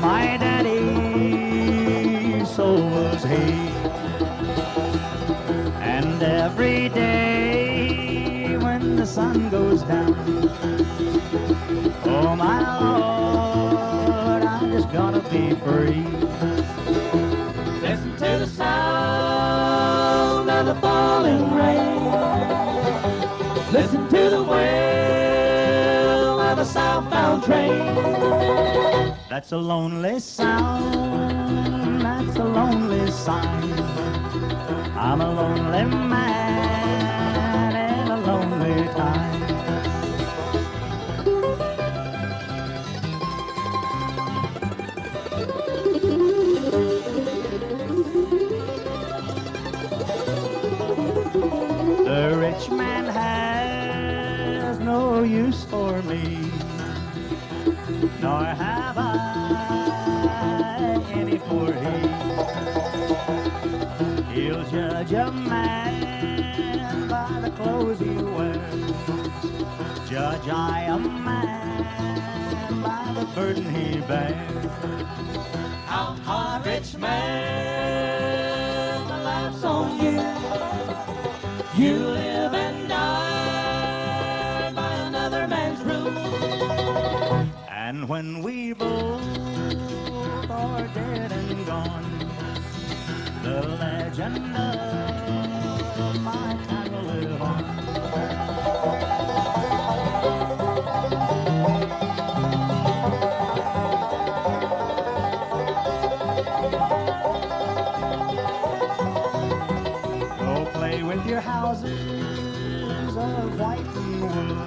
My daddy, so was he. And every day when the sun goes down, oh my Lord, I'm just gonna be free. Listen to the sound of the falling rain. Listen to the wail of a southbound train. That's a lonely sound, that's a lonely sign. I'm a lonely man in a lonely time. The rich man has no use for me, nor have I any for he. He'll judge a man by the clothes he wears. Judge I a man by the burden he bears. How rich man laughs on you. You live and die by another man's rule. And when we both are dead and gone, the legend of my time will live on. Go play with your houses of white and wood,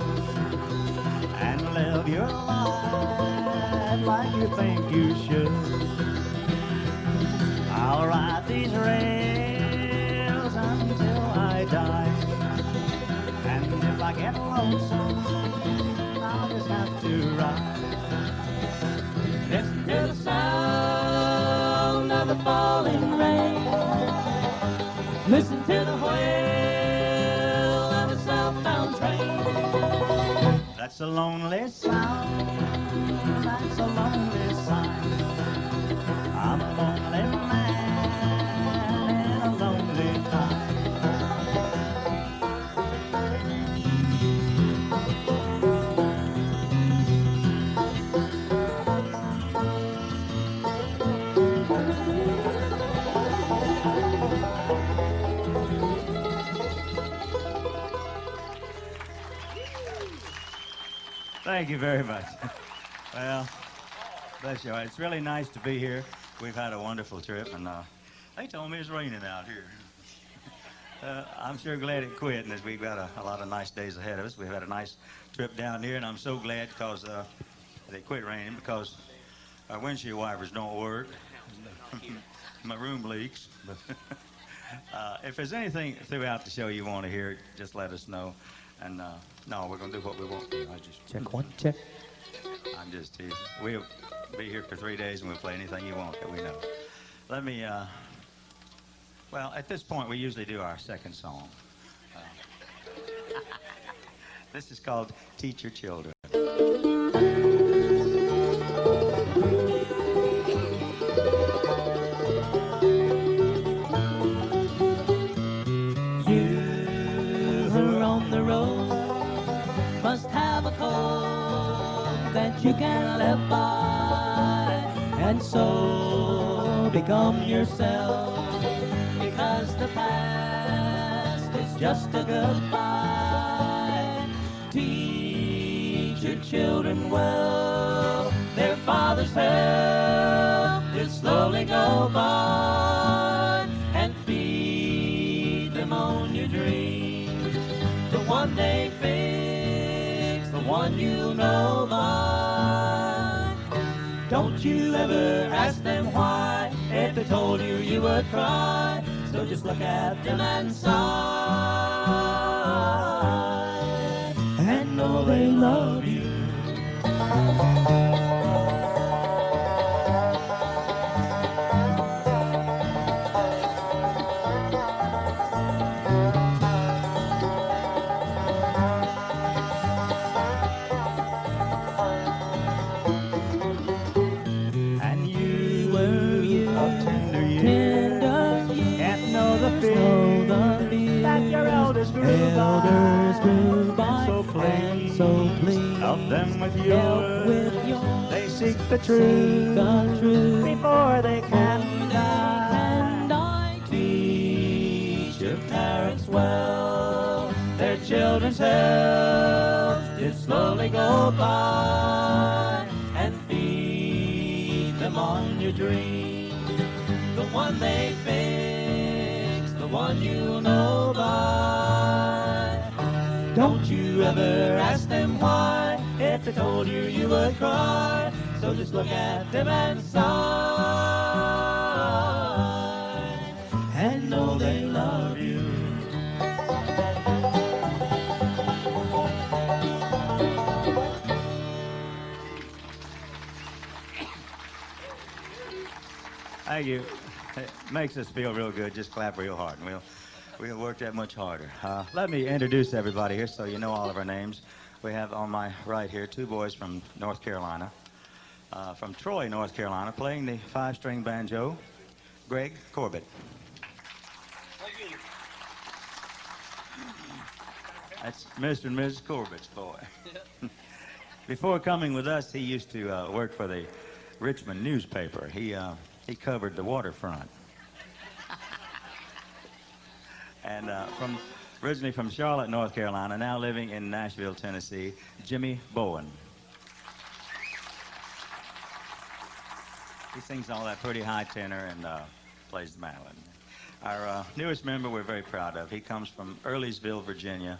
and live your life like you think you should. I'll ride these rails until I die, and if I get lonesome, I'll just have to ride. Listen to the sound of the falling rain. Listen to the wail of a southbound train. That's a lonely sound, that's a lonely sign. I'm a lonely man in a lonely time. Thank you very much. Well, bless you. It's really nice to be here. We've had a wonderful trip, and they told me it's raining out here. I'm sure glad it quit, and we've got a lot of nice days ahead of us. We've had a nice trip down here, and I'm so glad because they quit raining, because our windshield wipers don't work. My room leaks. But if there's anything throughout the show you want to hear, just let us know. And no, we're going to do what we want to. I just Check one, check. I'm just teasing. We'll be here for 3 days and we'll play anything you want that we know. Let me, well, at this point we usually do our second song. This is called Teach Your Children. You can live by, and so become yourself, because the past is just a goodbye. Teach your children well, their father's help will slowly go by, and feed them on your dreams, to one day fix the one you know by. Don't you ever ask them why, if they told you you would cry. So just look at them and sigh, and know they love you. yours. with yours. They seek the truth, before they can die. Teach your parents well, their children's health did slowly go by, and feed them on your dream, the one they fix, the one you'll know by. Don't you ever ask them why, if they told you you would cry, so just look at them and sigh, and know they love you. Thank you. It makes us feel real good. Just clap real hard, and we'll work that much harder. Let me introduce everybody here so you know all of our names. We have on my right here two boys from North Carolina, from Troy, North Carolina, playing the 5-string banjo, Greg Corbet. That's Mr. and Mrs. Corbet's boy. Before coming with us, he used to work for the Richmond newspaper. He covered the waterfront. And originally from Charlotte, North Carolina, now living in Nashville, Tennessee, Jimmy Bowen. He sings all that pretty high tenor and plays the mandolin. Our newest member we're very proud of. He comes from Earlysville, Virginia.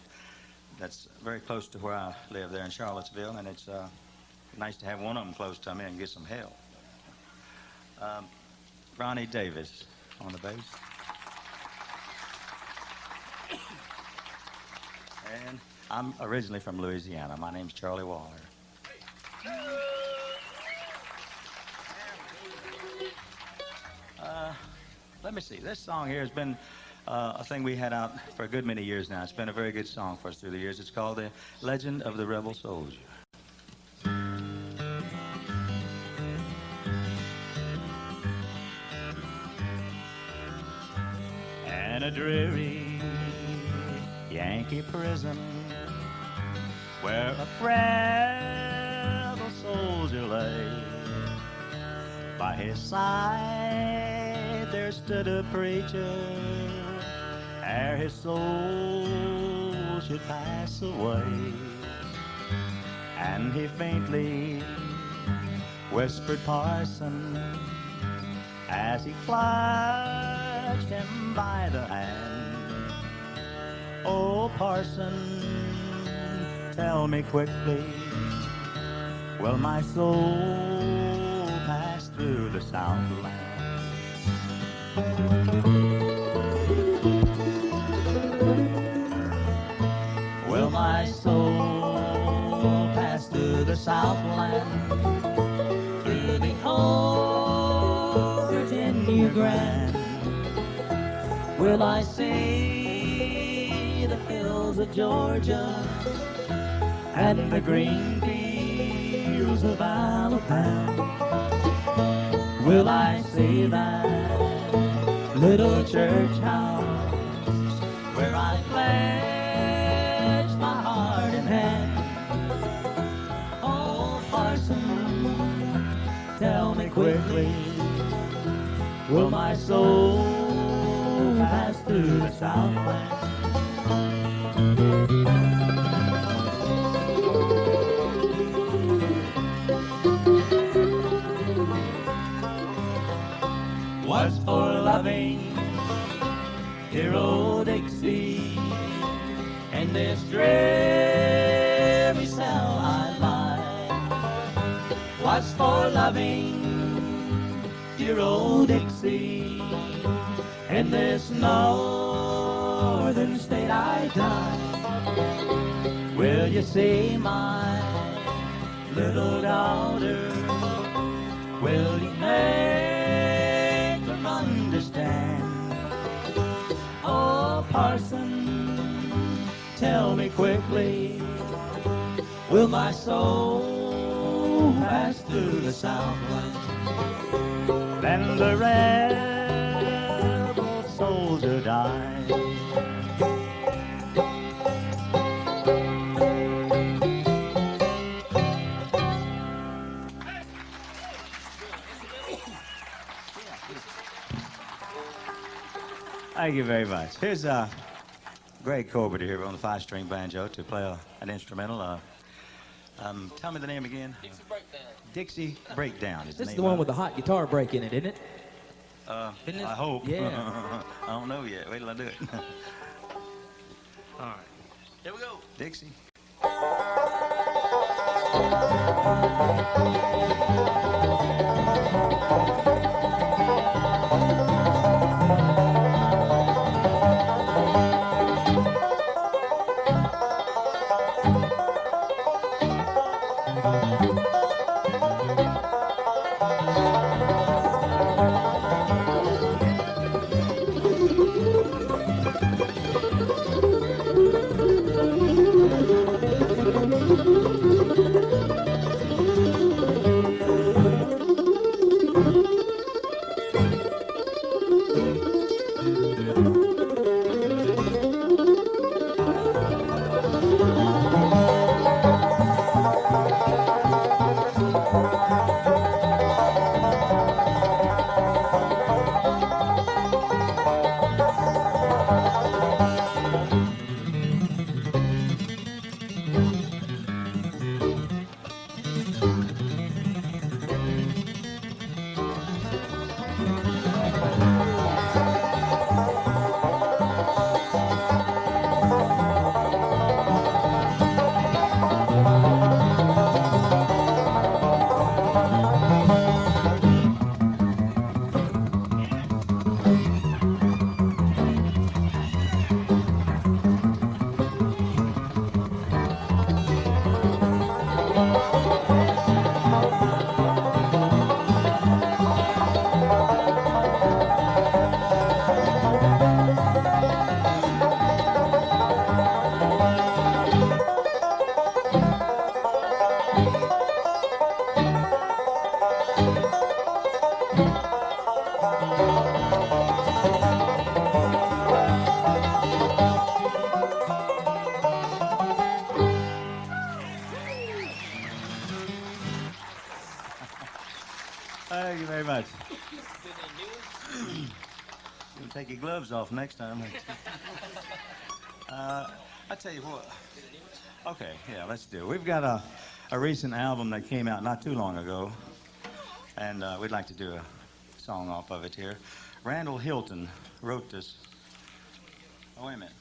That's very close to where I live there in Charlottesville, and it's nice to have one of them close to me and get some help. Ronnie Davis on the bass. And I'm originally from Louisiana. My name's Charlie Waller. Let me see. This song here has been a thing we had out for a good many years now. It's been a very good song for us through the years. It's called The Legend of the Rebel Soldier. In a dreary Yankee prison, where a rebel soldier lay, by his side there stood a preacher, ere his soul should pass away. And he faintly whispered, "Parson," as he clutched him by the hand, "Oh, parson, tell me quickly, will my soul pass through the Southland?" Will my soul pass through the Southland, through the old Virginia Grand? Will I see the hills of Georgia and the green fields of Alabama? Will I see that little church house where I pledged my heart and hand? Oh, parson, tell me quickly, will my soul pass through the Southland? Was for loving dear old Dixie, in this dreary cell I lie. Was for loving dear old Dixie, in this northern state I die. Will you see my little daughter? Will you make her understand? Oh, parson, tell me quickly, will my soul pass through the Southland? Then the rebel soldier died. Thank you very much. Here's Greg Corbet here on the 5-string banjo to play an instrumental. Tell me the name again. Dixie Breakdown. Dixie Breakdown is the This is name the one of with the hot guitar break in it, isn't it? it. I hope. Yeah. I don't know yet. Wait till I do it. All right. Here we go. Dixie. Thank you very much. You'll take your gloves off next time. I tell you what. Okay, yeah, let's do it. We've got a recent album that came out not too long ago, and we'd like to do a song off of it here. Randall Hilton wrote this. Oh, wait a minute.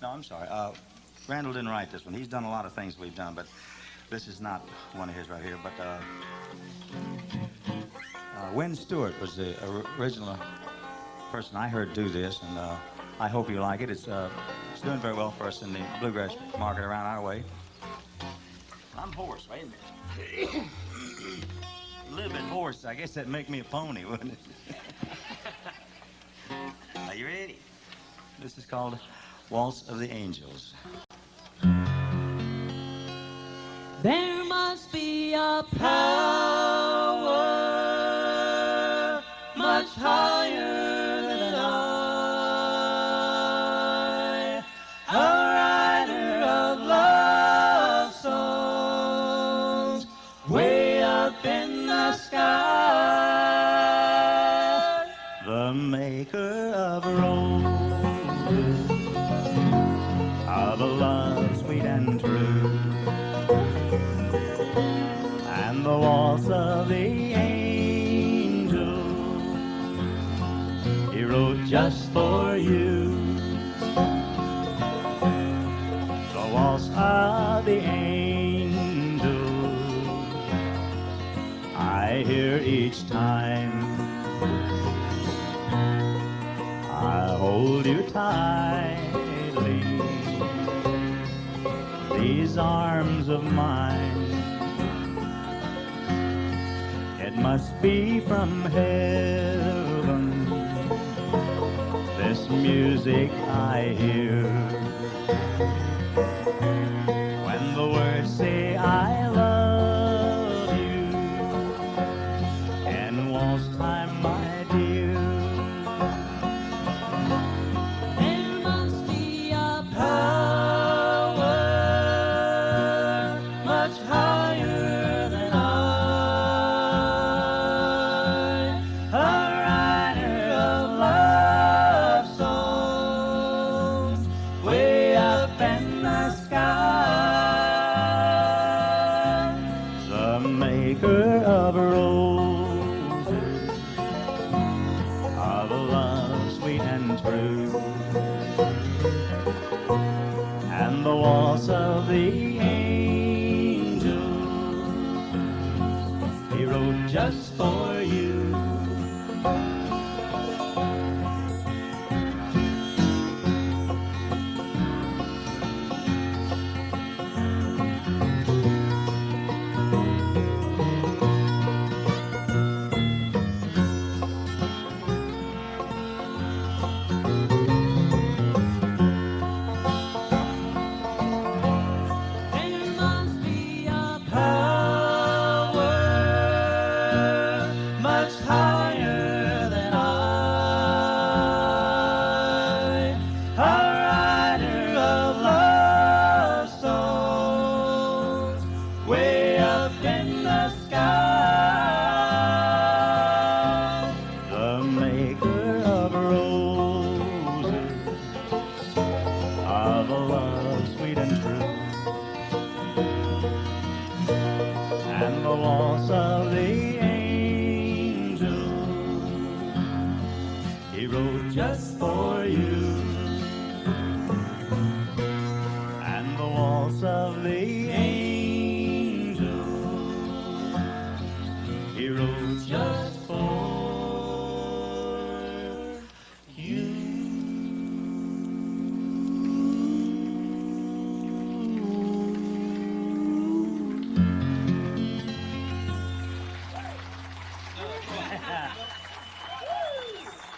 No, I'm sorry. Randall didn't write this one. He's done a lot of things we've done, but this is not one of his right here. But Wynn Stewart was the original person I heard do this, and I hope you like it. It's doing very well for us in the bluegrass market around our way. I'm hoarse. Wait a minute. A little bit hoarse. I guess that'd make me a pony, wouldn't it? Are you ready? This is called Waltz of the Angels. There must be a power much higher than I, a writer of love songs way up in the sky, the maker of roses, of a love sweet and true, and the waltz of the angel he wrote just for you. The waltz of the angel I hear each time I hold you tightly, these arms of mine. It must be from heaven, this music I hear, when the words say I love you in waltz time, my dear. There must be a power much higher than I, a writer of love of a love sweet and true. And the waltz of the angel he wrote just for you. And the waltz of the angel he wrote just for you.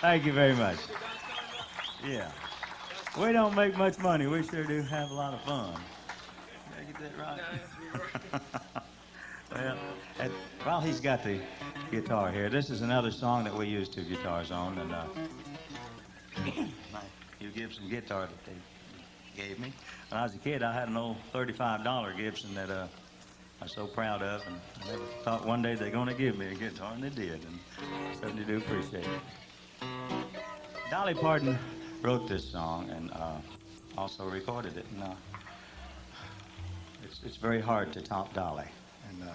Thank you very much. Yeah. We don't make much money. We sure do have a lot of fun. Did I get that right? Well, while he's got the guitar here, this is another song that we use two guitars on, and my Hugh Gibson guitar that they gave me. When I was a kid, I had an old $35 Gibson that I was so proud of, and I never thought one day they're going to give me a guitar, and they did, and I certainly do appreciate it. Dolly Parton wrote this song and also recorded it, and it's very hard to top Dolly. And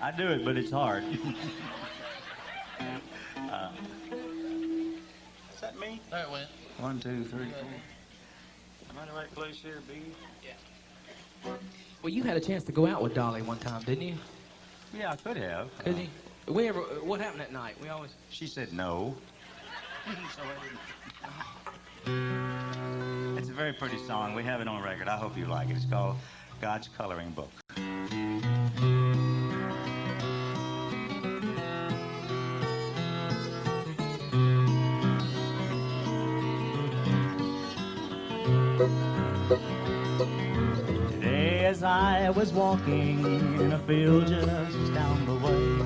I do it, but it's hard. Is that me? There it went. 1, 2, 3, 4. Am I in the right place here, B? Yeah. Well, you had a chance to go out with Dolly one time, didn't you? Yeah, I could have. Could you? What happened that night? We always. She said no. So I didn't. It's a very pretty song. We have it on record. I hope you like it. It's called God's Coloring Book. Today as I was walking in a field just down the way,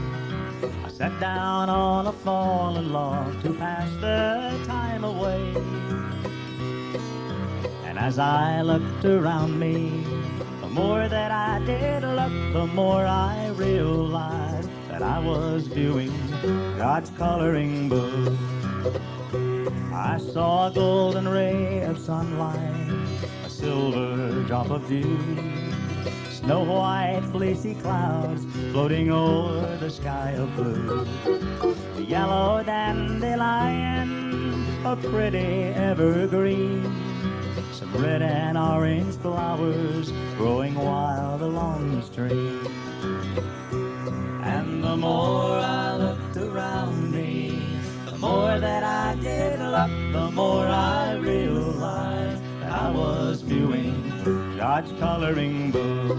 I sat down on a fallen log to pass the time away. And as I looked around me, the more that I did look, the more I realized that I was viewing God's coloring book. I saw a golden ray of sunlight, a silver drop of dew, snow white fleecy clouds floating over the sky of blue, a yellow dandelion, a pretty evergreen, some red and orange flowers growing wild along the stream. And the more I looked around me, the more that I did look, the more I realized that I was viewing God's coloring book.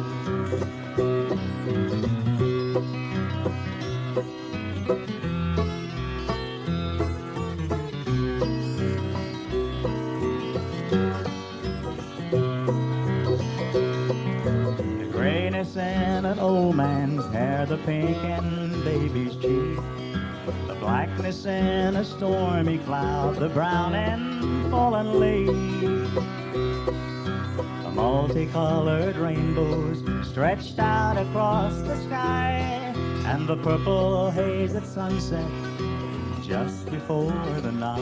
The grayness in an old man's hair, the pink in baby's cheek, the blackness in a stormy cloud, the brown in fallen leaf, the multicolored rainbows stretched out across the sky, and the purple haze at sunset just before the night.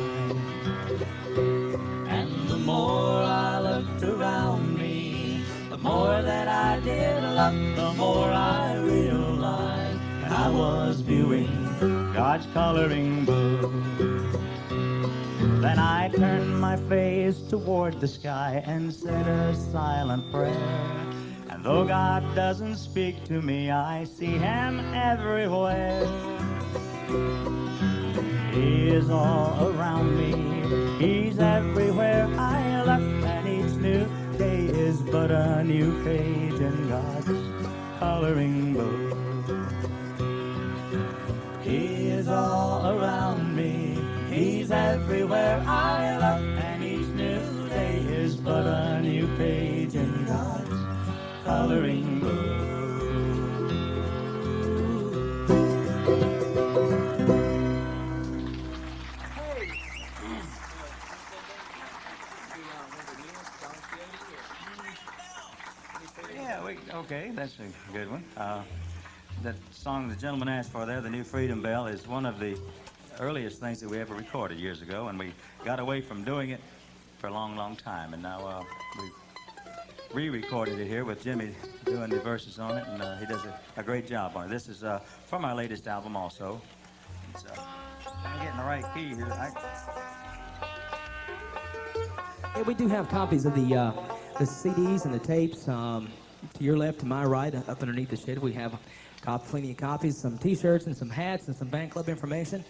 And the more I looked around me, the more that I did look, the more I realized that I was viewing God's coloring book. Then I turned my face toward the sky and said a silent prayer. And though God doesn't speak to me, I see him everywhere. He is all around me, he's everywhere I look, and each new day is but a new page in God's coloring book. He is all around me, he's everywhere I look, and each new day is but a new page in God's coloring book. Okay, that's a good one. That song the gentleman asked for there, The New Freedom Bell, is one of the earliest things that we ever recorded years ago, and we got away from doing it for a long, long time. And now we've re-recorded it here with Jimmy doing the verses on it, and he does a great job on it. This is from our latest album also. It's, I'm getting the right key here. Yeah, we do have copies of the CDs and the tapes to your left, to my right, up underneath the shed. We have plenty of copies, some T-shirts and some hats and some band club information.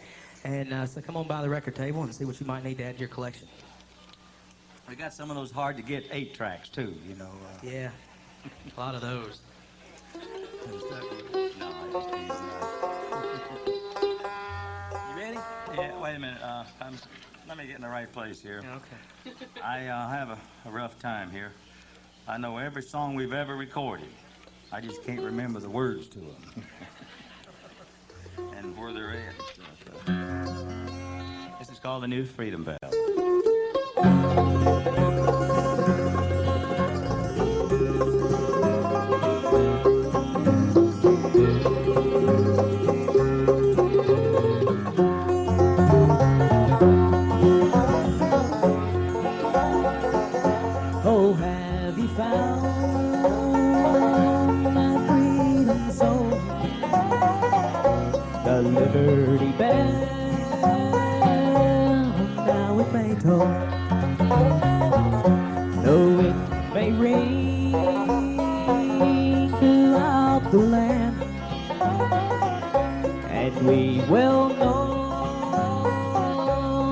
And so come on by the record table and see what you might need to add to your collection. We got some of those hard to get 8 tracks too, you know. Yeah, a lot of those. You ready? Yeah, wait a minute. Let me get in the right place here. Okay. I have a rough time here. I know every song we've ever recorded. I just can't remember the words to them. And where they're at. This is called the New Freedom Bell. Oh, have you found my freedom soul? The Liberty Bell, now it may toll. Though it may ring throughout the land, and we will know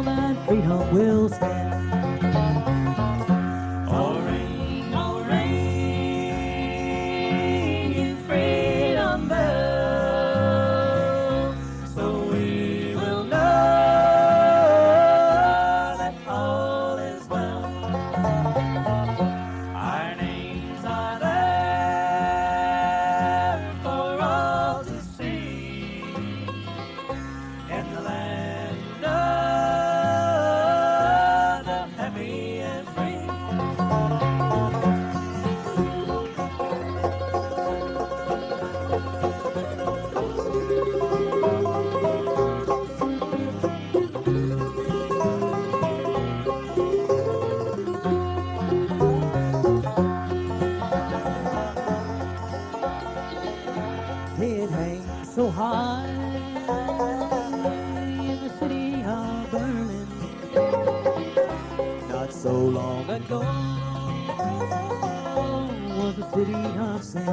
that freedom will stand. It hangs so high in the city of Berlin. Not so long ago was the city of sin,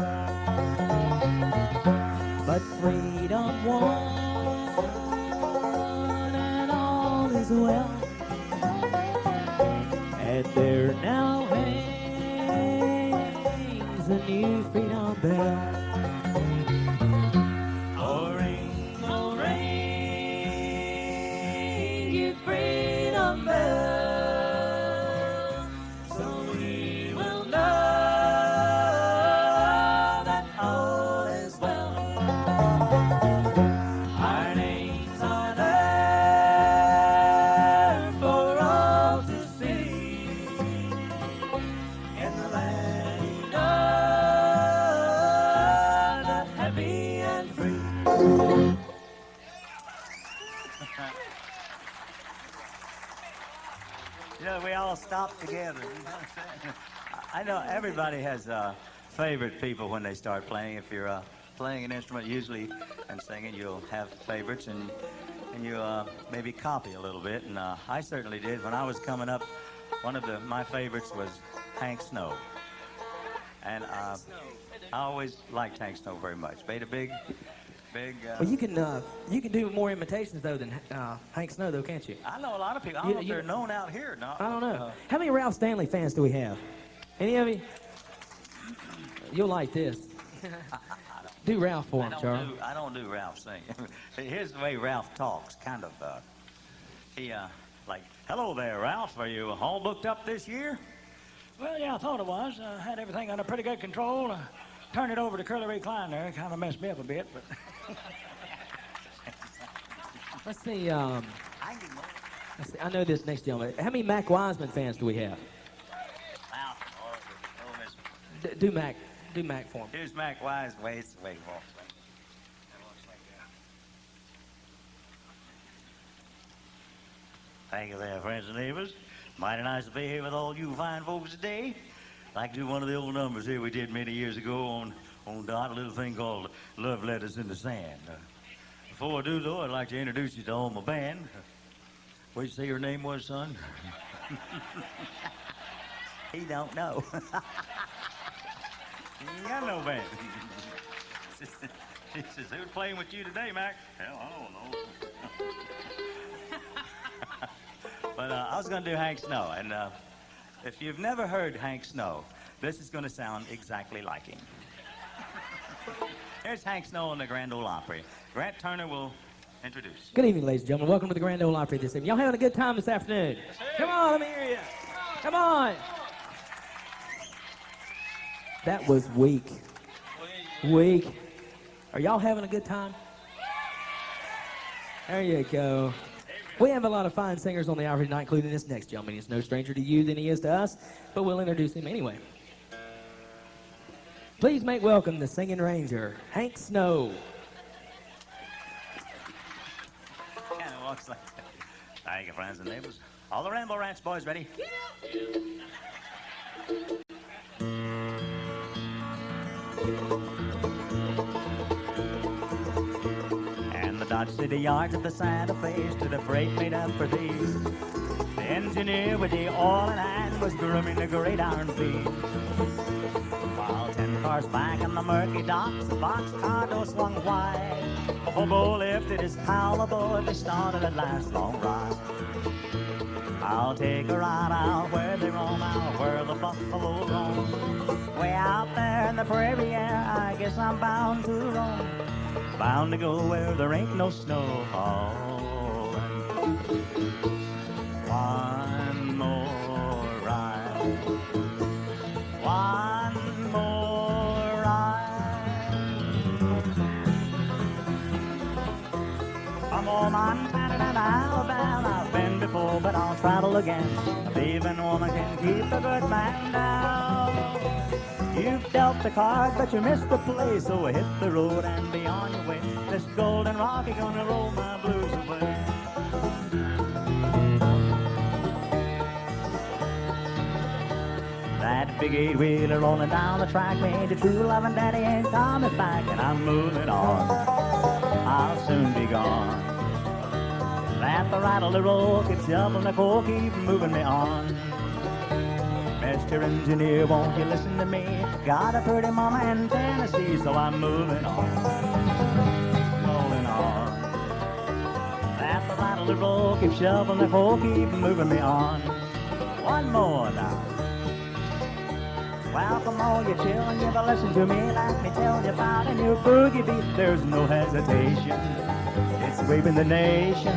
but freedom won and all is well. And there now hangs a new freedom bell. You know, we all stop together. I know everybody has favorite people when they start playing. If you're playing an instrument usually and singing, you'll have favorites and you maybe copy a little bit. And I certainly did. When I was coming up, one of my favorites was Hank Snow. And I always liked Hank Snow very much. Made a big. Well, you can do more imitations though than Hank Snow, though, can't you? I know a lot of people. I don't know if they're known out here or not. I don't know. How many Ralph Stanley fans do we have? Any of you? You'll like this. Do Ralph for him, Charlie. I don't do Ralph singing. Here's the way Ralph talks. Kind of. He like, hello there, Ralph. Are you all booked up this year? Well, yeah, I thought it was. I had everything under pretty good control. Turned it over to Curly Ray Klein there. It kind of messed me up a bit, but. Let's see. I know this next gentleman. How many Mac Wiseman fans do we have? Do Mac for him. Here's Mac Wise. Wait. Thank you there, friends and neighbors. Mighty nice to be here with all you fine folks today. I'd like to do one of the old numbers here we did many years ago on Dot, a little thing called Love Letters in the Sand. Before I do, though, I'd like to introduce you to all my band. What'd you say your name was, son? He don't know. He ain't got no band. He says, who's playing with you today, Mac? Hell, I don't know. But I was going to do Hank Snow, and if you've never heard Hank Snow, this is going to sound exactly like him. Here's Hank Snow in the Grand Ole Opry. Grant Turner will introduce. Good evening, ladies and gentlemen. Welcome to the Grand Ole Opry this evening. Y'all having a good time this afternoon? Yes, Come on, let me hear you. Come on. That was weak. Weak. Are y'all having a good time? There you go. We have a lot of fine singers on the Opry tonight, including this next gentleman. He's no stranger to you than he is to us, but we'll introduce him anyway. Please make welcome the singing ranger, Hank Snow. Kind of walks like that. Thank you, friends and neighbors. All the Rainbow Ranch boys ready? Yeah. And the Dodge City yards of the Santa Fe stood a freight made up for these. The engineer with the oil in hand was grooming the great iron beam. While 10 cars back on the murky docks, the boxcar door swung wide. The hobo lifted his pal aboard, they started a last long ride. I'll take a ride out where they roam, out where the buffalo roam. Way out there in the prairie air, I guess I'm bound to roam. Bound to go where there ain't no snow. Oh, one more ride. One more ride. From old Montana to Alabama, I've been before, but I'll travel again. A thieving woman can keep a good man down. You've dealt the card, but you missed the play, so hit the road and be on your way. This golden rock is gonna roll my blues away. That big 8-wheeler rolling down the track made the true loving daddy ain't coming back, and I'm moving on. I'll soon be gone. Let the rattle the roll, keep shoveling the coal, keep moving me on. Mr. Engineer, won't you listen to me? Got a pretty mama in Tennessee, so I'm moving on. Rolling on. Let the rattle the roll, keep shoveling the coal, keep moving me on. One more now. Welcome all you children, you ever listen to me? Let me tell you about a new boogie beat. There's no hesitation. It's waving the nation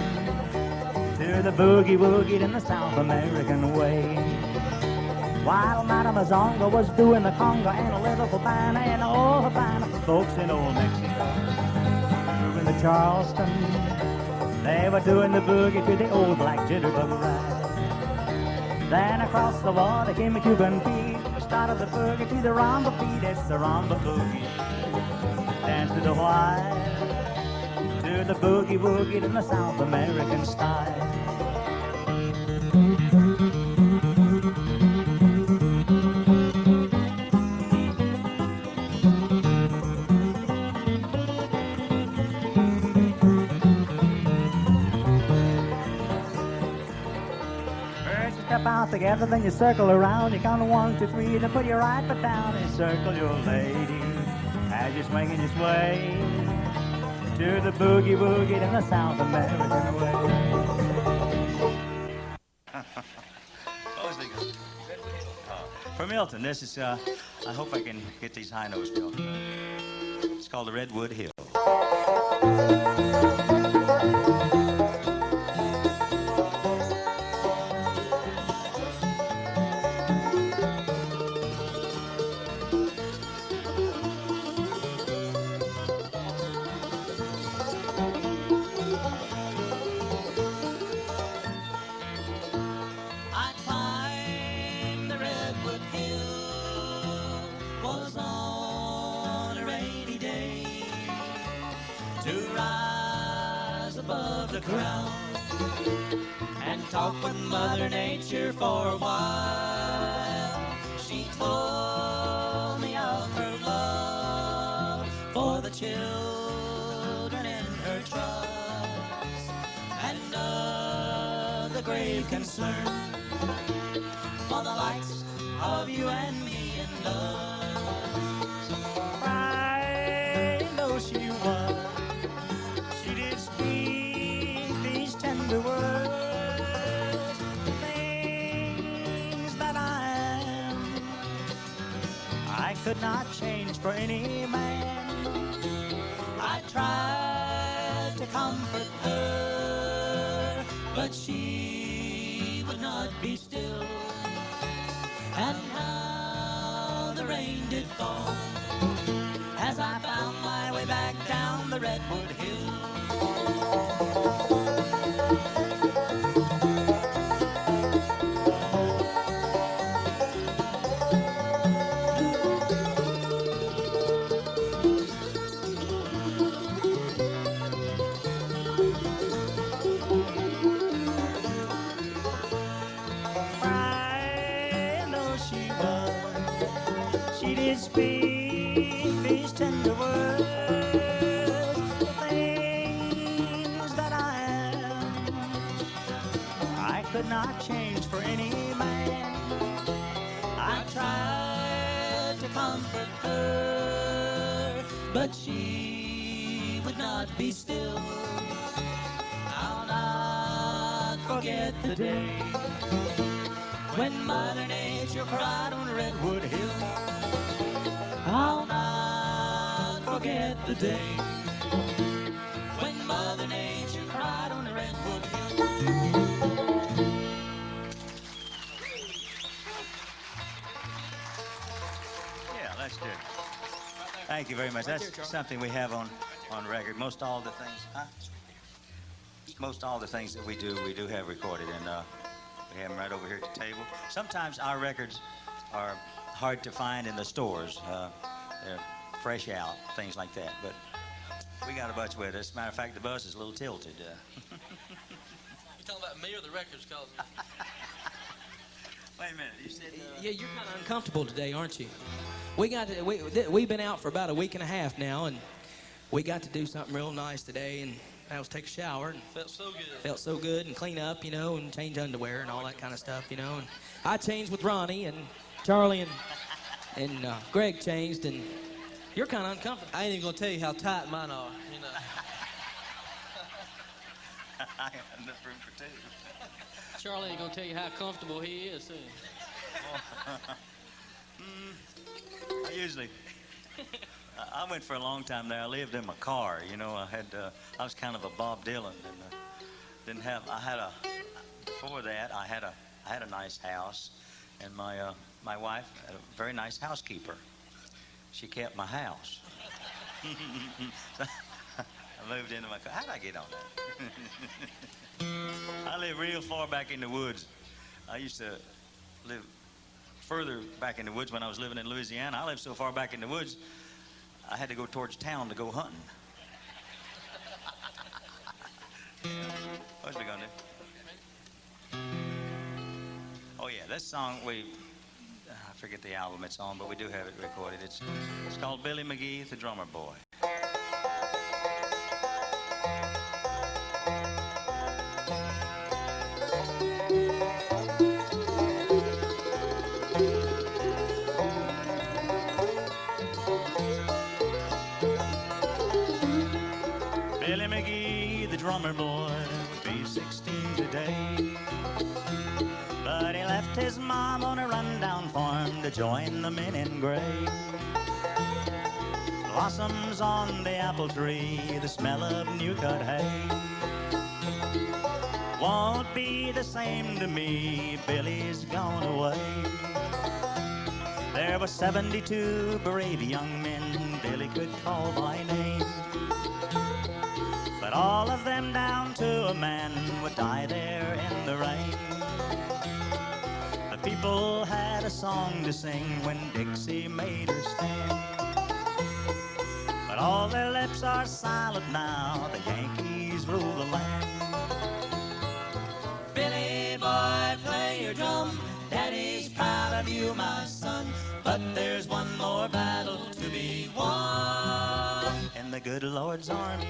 to the boogie woogie in the South American way. While Madame Azonga was doing the conga and a little Havana and old Havana, folks in old Mexico moving the Charleston, they were doing the boogie to the old black jitterbug ride. Then across the water came a Cuban beat, started the boogie to the rumba beat. It's the rumba boogie. Dance to the white, to the boogie woogie in the South American style. Step out together, then you circle around. You count 1, 2, 3, then put your right foot down and circle your lady as you're swinging your sway to the boogie woogie in the South American way. For Milton, this is, I hope I can get these high notes, Milton. It's called the Redwood Hill. talked with Mother Nature for a while. She told me of her love for the children in her trust, and of the grave concern for the likes of you and me in love. Crying though she was, she did speak these tender words, the things that I am I could not change for any man. I tried to comfort her, but she would not be still. And now the rain did fall as I found my way back down the Redwood Hill. Speak these tender words, the things that I am I could not change for any man. I tried to comfort her, but she would not be still. I'll not forget the day when Mother Nature cried on Redwood Hill. I'll not forget the day when Mother Nature cried on the Redwood Hill. Yeah, that's good. Thank you very much. That's something we have on record. Most all the things that we do have recorded, and we have them right over here at the table. Sometimes our records are hard to find in the stores. They're fresh out, things like that. But we got a bunch with us. As a matter of fact, the bus is a little tilted. You talking about me or the records, cause Wait a minute. You said. Yeah, you're kind of uncomfortable today, aren't you? We've been out for about a week and a half now, and we got to do something real nice today, and that was take a shower. And felt so good. Felt so good, and clean up, you know, and change underwear and all that kind of stuff, you know. And I changed with Ronnie, and Charlie and Greg changed, and you're kind of uncomfortable. I ain't even gonna tell you how tight mine are, you know. I got enough room for two. Charlie ain't gonna tell you how comfortable he is, soon. I went for a long time there. I lived in my car, you know. I was kind of a Bob Dylan, and before that I had a nice house, and my wife had a very nice housekeeper. She kept my house. So I moved into my car. How'd I get on that? I live real far back in the woods. I used to live further back in the woods when I was living in Louisiana. I lived so far back in the woods, I had to go towards town to go hunting. What's we gonna do? Oh yeah, this song I forget the album it's on, but we do have it recorded. It's called Billy McGee, the Drummer Boy. Billy McGee, the drummer boy, would be 16 today. But he left his mom on a rundown farm to join the men in gray. Blossoms on the apple tree, the smell of new cut hay. Won't be the same to me, Billy's gone away. There were 72 brave young men Billy could call by name. But all of them down to a man would die there in the rain. The people had a song to sing when Dixie made her stand. But all their lips are silent now, the Yankees rule the land. Billy my son, but there's one more battle to be won in the good Lord's army.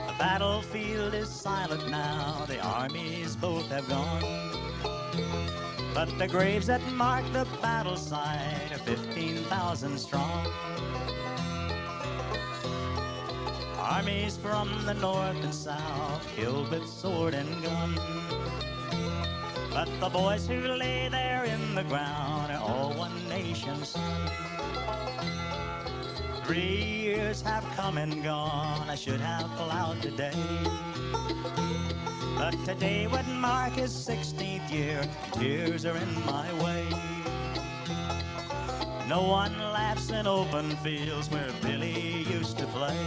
The battlefield is silent now, the armies both have gone, but the graves that mark the battle site are 15,000 strong. Armies from the north and south, killed with sword and gun, but the boys who lay there in the ground are all one nation's son. 3 years have come and gone, I should have plowed today, but today would mark his 16th year, tears are in my way. No one laughs in open fields where Billy used to play.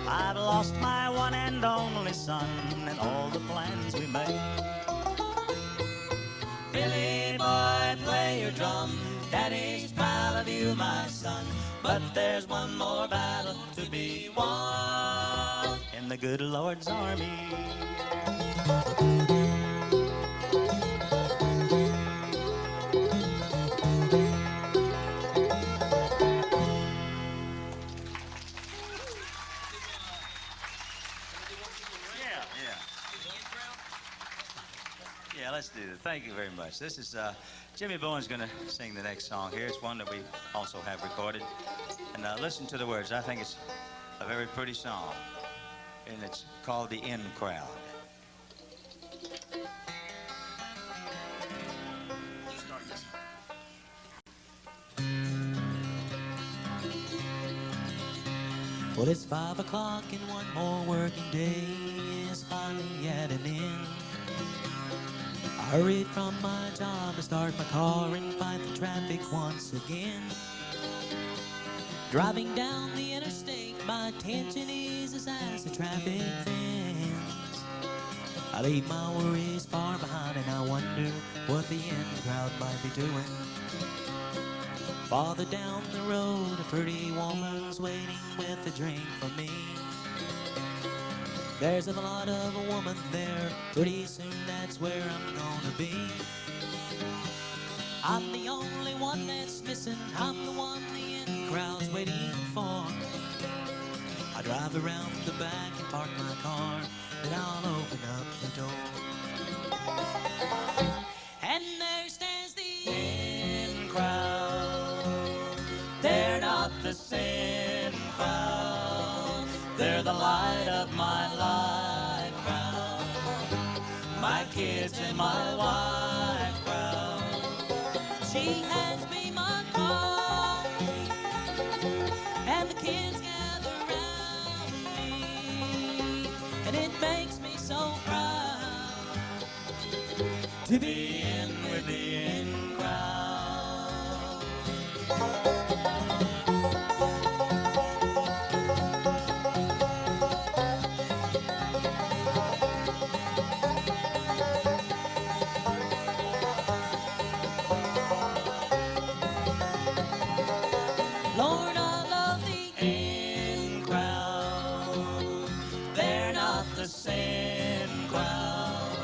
I've lost my one and only son and all the plans we made. Billy boy, play your drum, Daddy's proud of you, my son, but there's one more battle to be won in the good Lord's army. Yeah, let's do that. Thank you very much. This is Jimmy Bowen's going to sing the next song here. It's one that we also have recorded. And listen to the words. I think it's a very pretty song. And it's called The In Crowd. Well, it's 5 o'clock and one more working day is finally at an end. I hurried from my job to start my car and fight the traffic once again. Driving down the interstate, my attention eases as the traffic thins. I leave my worries far behind and I wonder what the in crowd might be doing. Farther down the road, a pretty woman's waiting with a drink for me. There's a lot of a woman there, pretty soon that's where I'm gonna be. I'm the only one that's missing, I'm the one the in crowd's waiting for. I drive around the back and park my car, then I'll open up the door. And there stands the in crowd. They're not the sin crowd, they're the light of my life crowd, my kids and my wife crowd. She hands me my coffee, and the kids gather around me, and it makes me so proud to be in with the in crowd. Lord, I love the in crowd. They're not the sin crowd,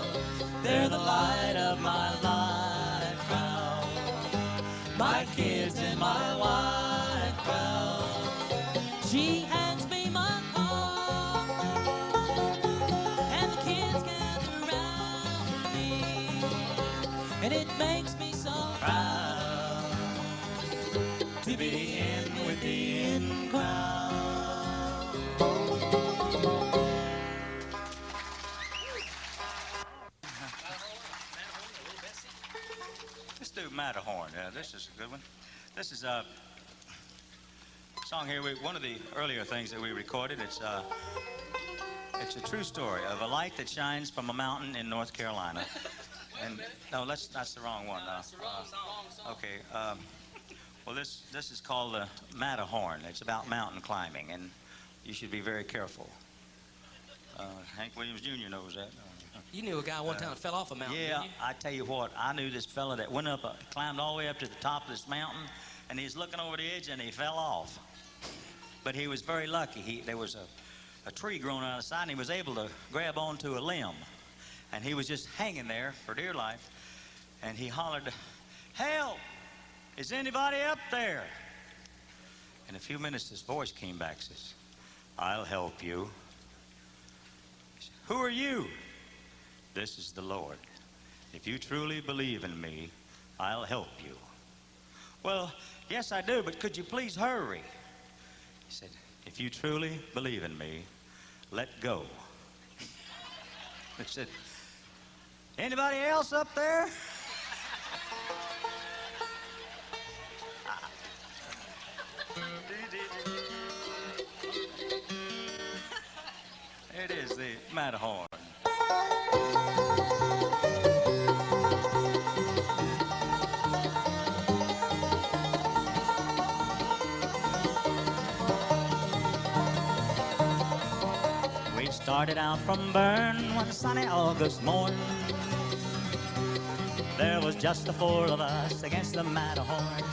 they're the light of my life crowd, my kids and my wife crowd. She hands me my car, and the kids gather around me, and it makes me so proud to be in with the in crowd. Let's do Matterhorn. This is a good one. This is a song here. One of the earlier things that we recorded. It's a true story of a light that shines from a mountain in North Carolina. And no, that's the wrong one. That's the wrong song. Okay. Well, this is called the Matterhorn. It's about mountain climbing, and you should be very careful. Hank Williams Jr. knows that. You knew a guy one time that fell off a mountain, Yeah, didn't you? I tell you what, I knew this fella that went up, climbed all the way up to the top of this mountain, and he's looking over the edge, and he fell off. But he was very lucky. There was a tree growing out of the side, and he was able to grab onto a limb. And he was just hanging there for dear life. And he hollered, "Help! Is anybody up there?" In a few minutes, his voice came back, says, "I'll help you." He said, "Who are you?" "This is the Lord. If you truly believe in me, I'll help you." "Well, yes, I do, but could you please hurry?" He said, "If you truly believe in me, let go." He said, "Anybody else up there?" It is the Matterhorn. We started out from Bern one sunny August morn. There was just the four of us against the Matterhorn.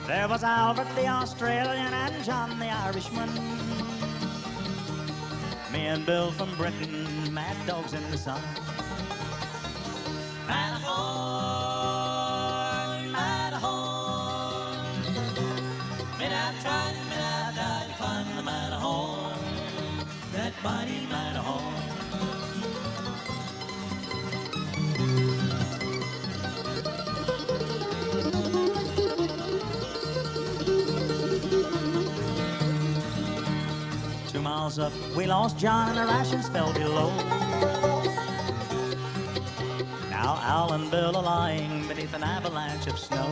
There was Albert the Australian and John the Irishman. Me and Bill from Britain, mad dogs in the sun. Matterhorn, Matterhorn. Midnight tried, midnight died to climb the Matterhorn. That mighty Matterhorn. Up, we lost John and the rations fell below. Now Al and Bill are lying beneath an avalanche of snow.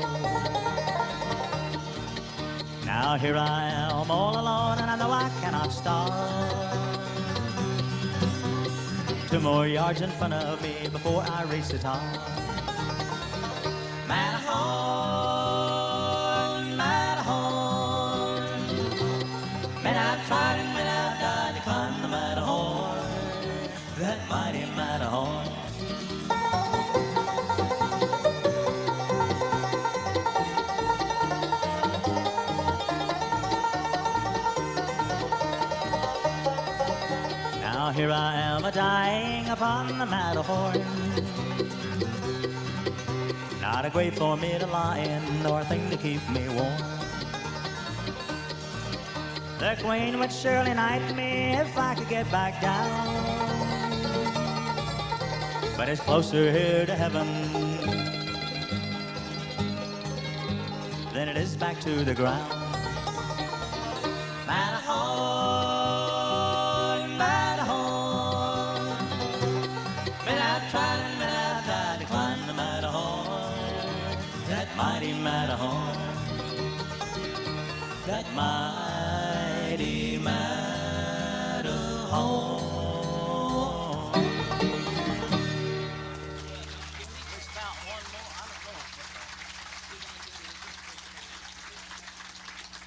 Now here I am all alone and I know I cannot stop. 2 more yards in front of me before I reach the top. Matterhorn, Matterhorn. Man, I've tried and climb the Matterhorn, that mighty Matterhorn. Now here I am a-dying upon the Matterhorn. Not a grave for me to lie in, nor a thing to keep me warm. The Queen would surely knight me if I could get back down. But it's closer here to heaven than it is back to the ground. Matterhorn, Matterhorn. Men I've tried and men I've died to climb the Matterhorn. That mighty Matterhorn. That mighty Matterhorn.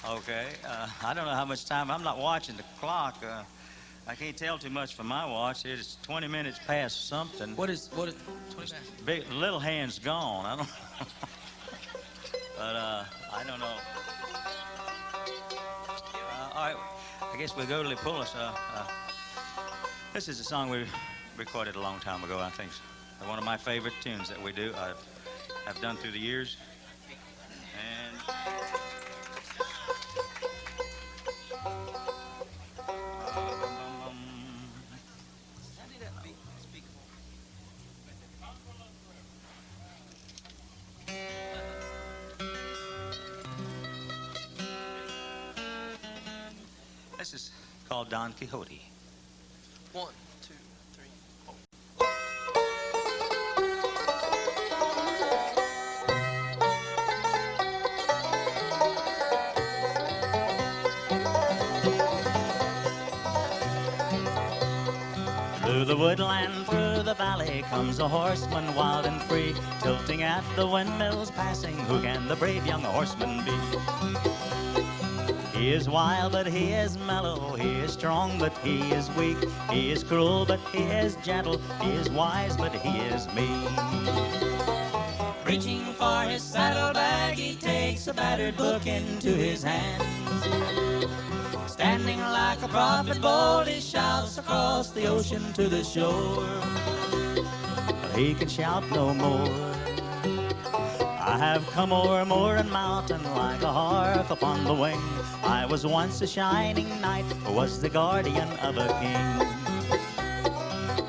Okay, I don't know how much time. I'm not watching the clock. I can't tell too much from my watch. It's 20 minutes past something. What is 20 minutes? Big little hand's gone. I don't. But I don't know. All right, I guess we'll go to Pull-Us. This is a song we recorded a long time ago. I think it's one of my favorite tunes that we do. I've done through the years. And this is called Don Quixote. 1, 2, 3, 4. Through the woodland, through the valley, comes a horseman wild and free, tilting at the windmills passing. Who can the brave young horseman be? He is wild, but he is mellow. He is strong, but he is weak. He is cruel, but he is gentle. He is wise, but he is meek. Reaching for his saddlebag, he takes a battered book into his hands. Standing like a prophet bold, he shouts across the ocean to the shore. But he can shout no more. I have come o'er moor and mountain like a harp upon the wing. I was once a shining knight who was the guardian of a king.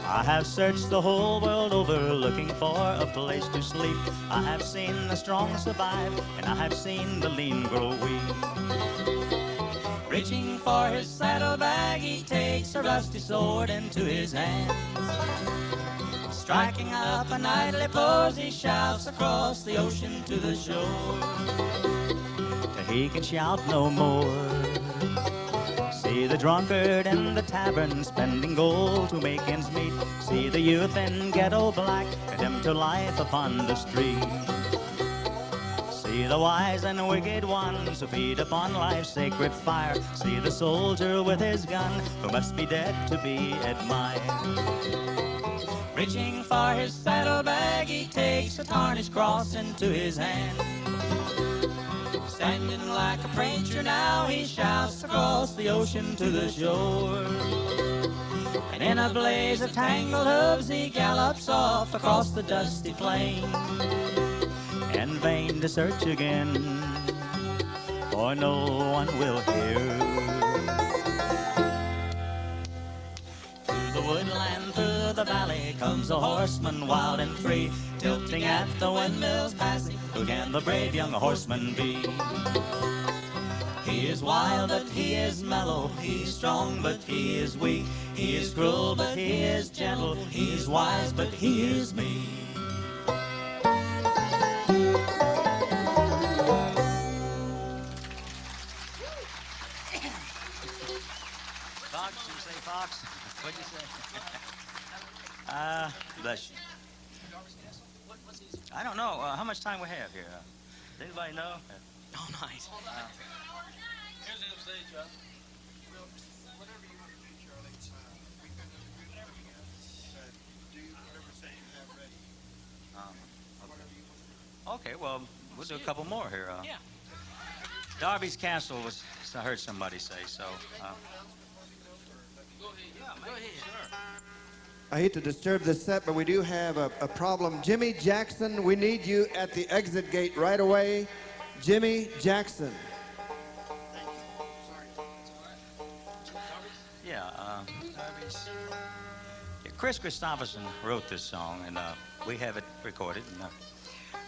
I have searched the whole world over looking for a place to sleep. I have seen the strong survive and I have seen the lean grow weak. Reaching for his saddlebag, he takes a rusty sword into his hands. Striking up a nightly pose, he shouts across the ocean to the shore. Till he can shout no more. See the drunkard in the tavern spending gold to make ends meet. See the youth in ghetto black condemned to life upon the street. See the wise and wicked ones who feed upon life's sacred fire. See the soldier with his gun who must be dead to be admired. Reaching for his saddlebag, he takes a tarnished cross into his hand. Standing like a preacher now, he shouts across the ocean to the shore. And in a blaze of tangled hooves, he gallops off across the dusty plain. In vain to search again, for no one will hear. Through the woodland, through the valley, comes a horseman wild and free, tilting at the windmills passing. Who can the brave young horseman be? He is wild, but he is mellow. He is strong, but he is weak. He is cruel, but he is gentle. He is wise, but he is meek. Fox, you say Fox? What'd you say? Bless you. I don't know. How much time we have here? Does anybody know? All night. Here's the stage, John. Whatever you want to do, Charlie, we can do whatever you want. Do whatever say you have ready. Whatever you want to do. Okay, well, we'll do a couple more here. Yeah. Darbys Castle was, I heard somebody say, so. Go ahead. I hate to disturb this set, but we do have a problem. Jimmy Jackson, we need you at the exit gate right away. Jimmy Jackson. Yeah, Darbys. Yeah, Chris Christopherson wrote this song, and we have it recorded. And,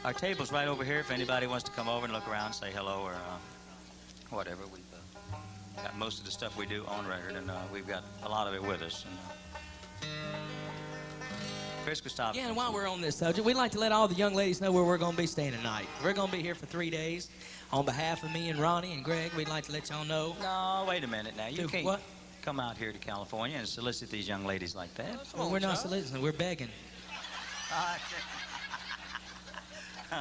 our table's right over here if anybody wants to come over and look around, say hello, or whatever. We've got most of the stuff we do on record, and we've got a lot of it with us. And, Chris Christopherson. Yeah, and while we're on this subject, we'd like to let all the young ladies know where we're going to be staying tonight. We're going to be here for 3 days. On behalf of me and Ronnie and Greg, we'd like to let y'all know. No, wait a minute now. You Do can't what? come out here to California and solicit these young ladies like that. Well, we're not soliciting, we're begging.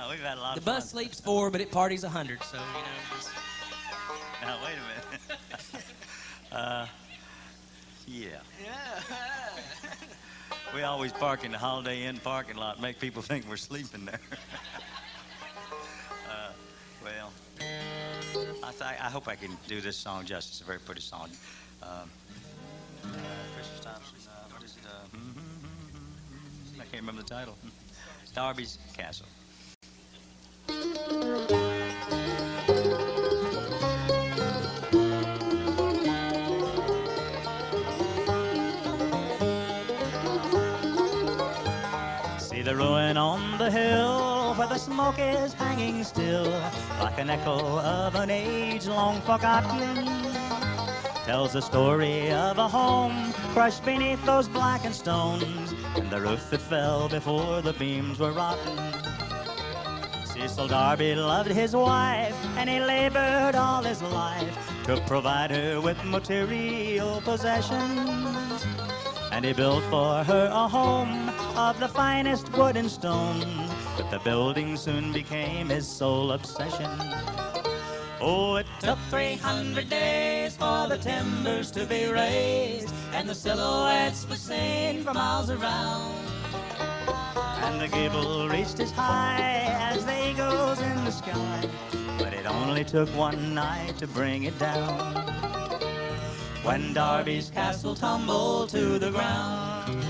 We've had a lot The of fun. bus sleeps 4, but it parties 100, so, you know. Just... Now, wait a minute. Yeah. We always park in the Holiday Inn parking lot, make people think we're sleeping there. Well, I hope I can do this song justice. It's a very pretty song. Christmas Thompson, what is it? I can't remember the title. Darbys Castle. See the ruin on the hill where the smoke is hanging still, like an echo of an age long forgotten. Tells the story of a home crushed beneath those blackened stones, and the roof that fell before the beams were rotten. Cecil Darby loved his wife, and he labored all his life to provide her with material possessions. And he built for her a home of the finest wood and stone, but the building soon became his sole obsession. Oh, it took 300 days for the timbers to be raised, and the silhouettes were seen for miles around. And the gable reached as high as the eagles in the sky, but it only took one night to bring it down. when Darbys Castle tumbled to the ground.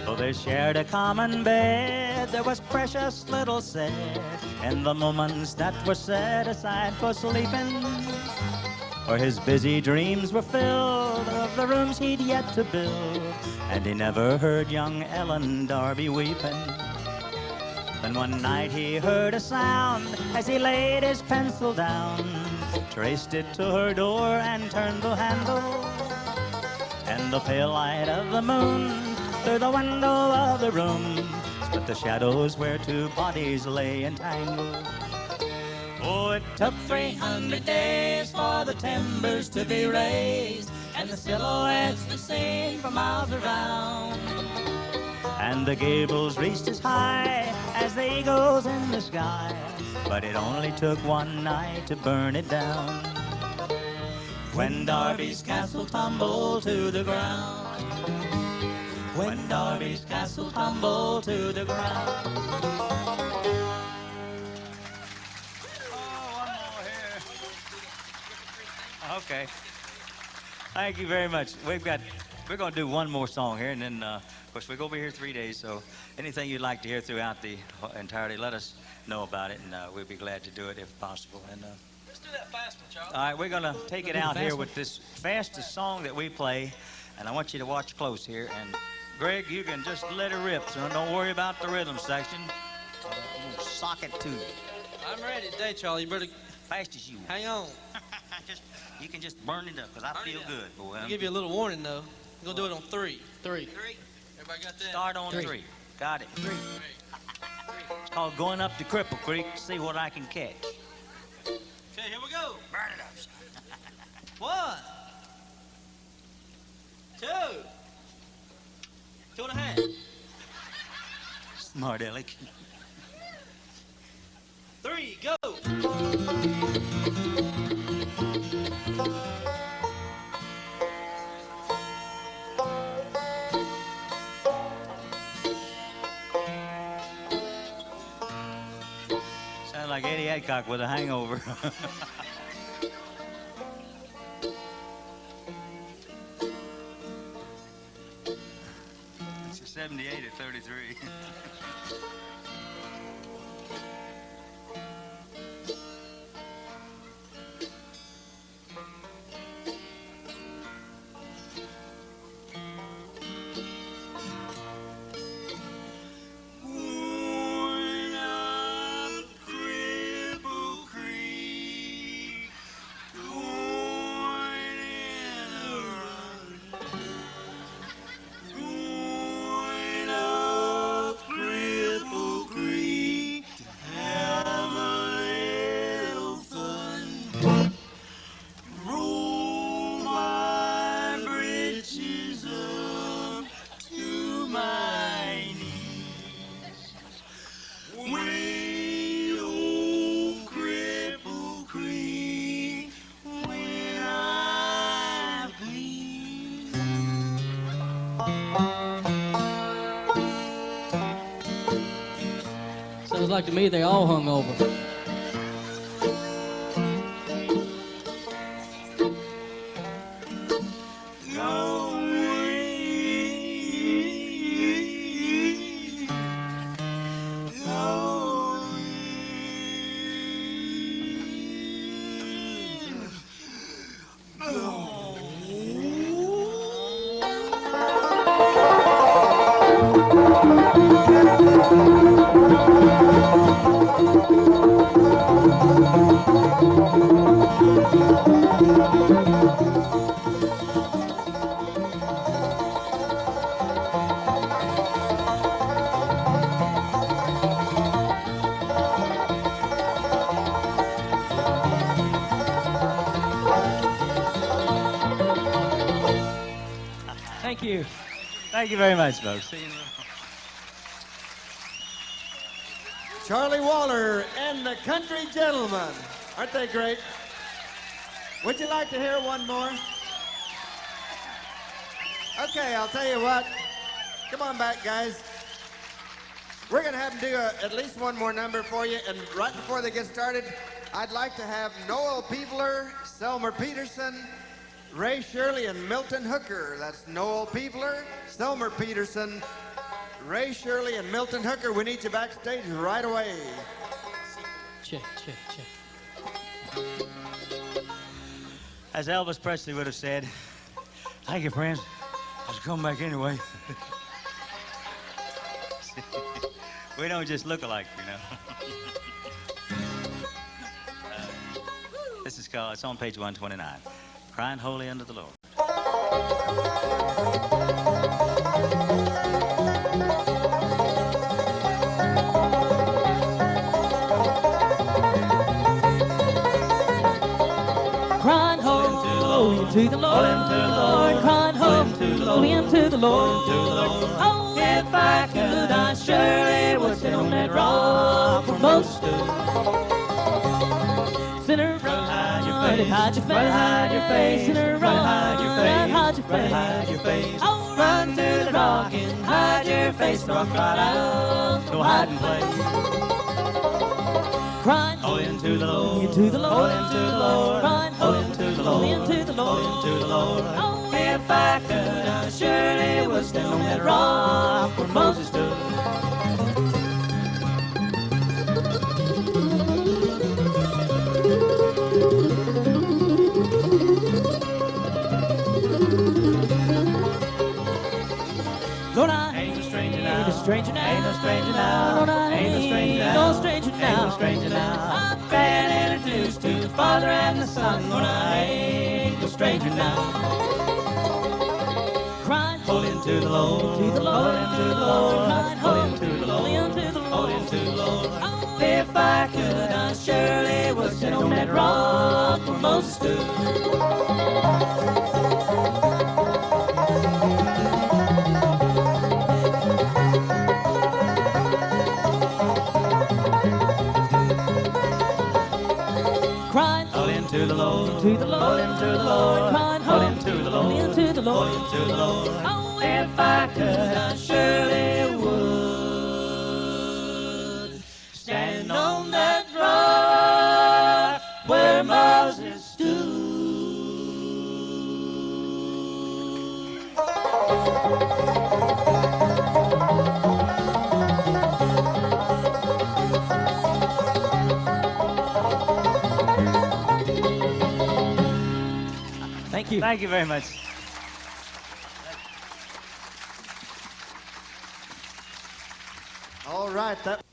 Though they shared a common bed, there was precious little said in the moments that were set aside for sleeping. For his busy dreams were filled of the rooms he'd yet to build, and he never heard young Ellen Darby weeping. Then one night he heard a sound as he laid his pencil down, traced it to her door and turned the handle, and the pale light of the moon through the window of the room split the shadows where two bodies lay entangled. Oh, it took 300 days for the timbers to be raised and the silhouettes to seen for miles around, and the gables reached as high as the eagles in the sky, but it only took one night to burn it down. When Darbys Castle tumbled to the ground, when Darbys Castle tumbled to the ground. Okay. Thank you very much. We're going to do one more song here, and then, of course, we're going to be here 3 days, so anything you'd like to hear throughout the entirety, let us know about it, and we'll be glad to do it if possible. And Let's do that fast one, Charlie. all right, we're going to take it out here with this fastest song that we play, and I want you to watch close here. And, Greg, you can just let it rip, so don't worry about the rhythm section. We'll sock it to you. I'm ready today, Charlie. You better Fast as you want. hang on. You can just burn it up, because I feel good, boy. I'll give you a little warning, though. We're going to do it on three. Three. Everybody got that? Start on three. Got it. Three. It's called Going Up to Cripple Creek, see what I can catch. Okay, here we go. Burn it up. 1, 2, 2.5, Smart aleck. 3, go. Sound like Eddie Adcock with a hangover. It's a 78 at 33. Sounds like to me they all hung over. Thank you. Thank you very much, folks. See you in a little. Charlie Waller and the Country Gentlemen. Aren't they great? Would you like to hear one more? Okay, I'll tell you what. Come on back, guys. We're going to have them do at least one more number for you. And right before they get started, I'd like to have Noel Peebler, Selmer Peterson, Ray Shirley, and Milton Hooker. That's Noel Peebler, Selmer Peterson, Ray Shirley, and Milton Hooker. We need you backstage right away. Check, check, check. As Elvis Presley would have said, thank you, friends. Let's come back anyway. We don't just look alike, you know. This is called, it's on page 129. Crying Holy Unto the Lord. Crying holy to the Lord, crying holy unto the Lord. Oh, if I could, I surely would sit on that rock where Moses stood. Sinner, run, hide your face, sinner, run, hide your face. Oh, run to the rock and hide your face, the rock right out, no hiding place. Crying holy unto the Lord, unto the Lord, unto the Lord, crying holy unto the Lord, unto the Lord, unto the Lord. Oh, if I could, I surely would stand on that rock where Moses stood. Lord, I ain't no stranger now, ain't no stranger now, ain't no stranger now, Lord, I ain't no stranger now, no stranger now, ain't no stranger now. I've been introduced to the Father and the Son, Lord, I ain't no stranger now. Crying holy unto the Lord, unto the Lord, unto the Lord, crying holy unto the Lord, unto the Lord, holy unto the Lord. Oh, if I could, I surely would sit on that rock where Moses stood. Crying holy unto the Lord, unto the Lord, unto the Lord, crying holy unto the Lord, unto the Lord, unto the Lord. Oh, if I could, I surely would stand on that rock where Moses stood. Thank you. Thank you very much. All right, that